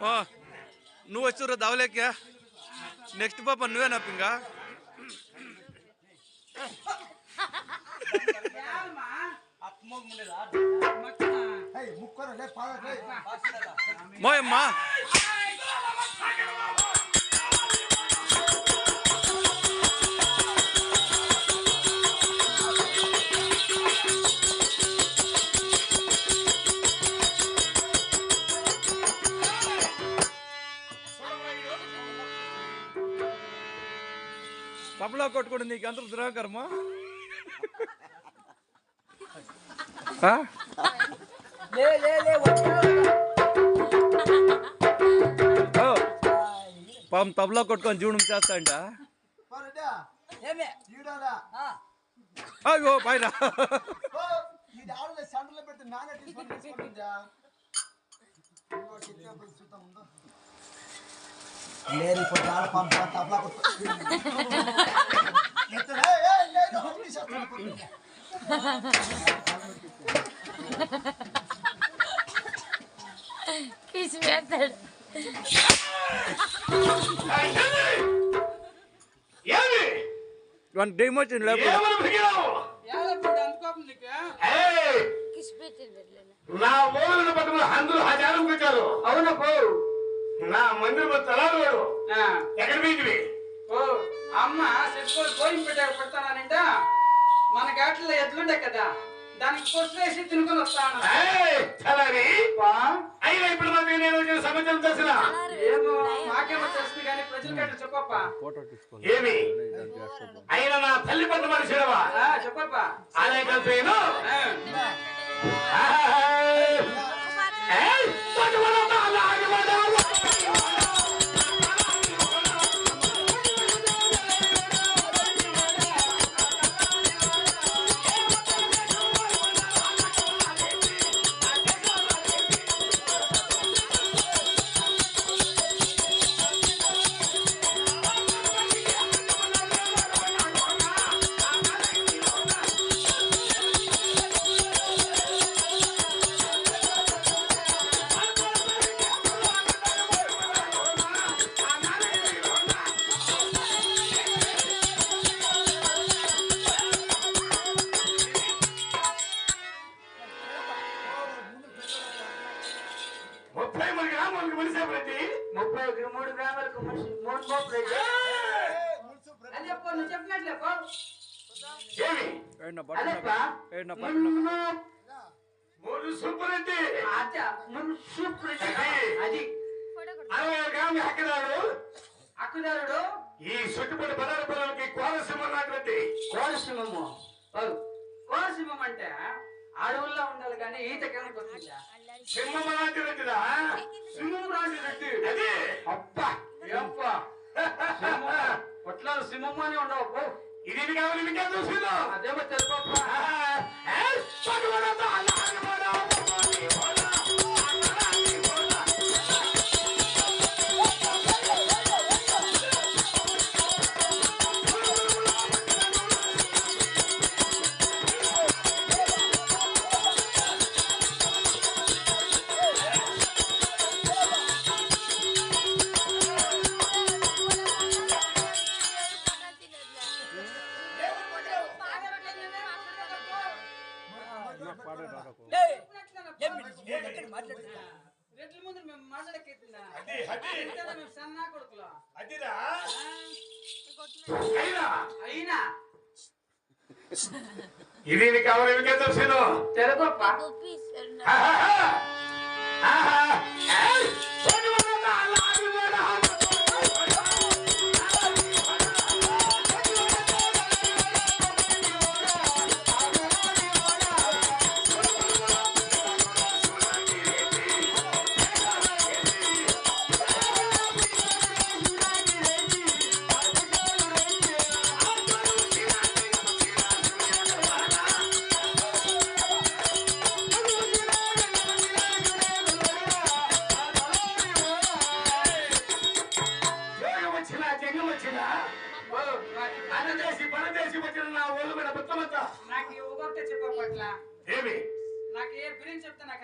నువ్వు వచ్చురా దావలేక్యా నెక్స్ట్ పాప నువ్వేనా పింగా మోయమ్మా తబలా కొట్టుకోండి నీకు ఎంత దురాకరమా పాపం తబలా కొట్టుకొని జీవనం చేస్తాంట అయ్యో పైన డేమోషన్ నా ఓలను పట్టుకుని అందరూ హజారం పెట్టారు. అవునా పో నా మందిరం తలాలు వాడు ఎక్కడ పోయింది అమ్మ చెప్పుకొని గోయింగ్ పెడతానంట మన ఘాట్లో ఎద్దులుండే కదా దానికి పొట్టు వేసి తినుకొని వస్తాను. అయినా ఇప్పుడు మాకు నేను సమాచారం తెలిసిన ఏమో మాకేమో తెలుస్తుంది కానీ ప్రజల గట్ల చెప్పప్ప ఏమి అయినా నా తల్లి పట్ల మనిషిడవా చెప్పప్ప అలాగే కలిసేను అక్కుదారుడు ఈ చుట్టుపక్కల పదాల పొలాలకి కోనసీమ నాటి కోనసీమము కోనసీమం అంటే అడవుల్లో ఉండాలి కానీ ఈత కిందకి వస్తుందా సింహం లాంటిదా సింహం రాజు అదే అబ్బా ఒట్లా సింహం అని ఉండవు ఇది కావాలి మీకే చూసిందో అదేమో తెలుపప్ప రెడ్ల ముందు మేము మాట్లాడకెత్తున్నా మేము సన్నా కొడుకులో అయినా ఇది కావాలి మీకే చూసిందో తెలుపప్ప నాకు ఏ గురించి చెప్తా నాకు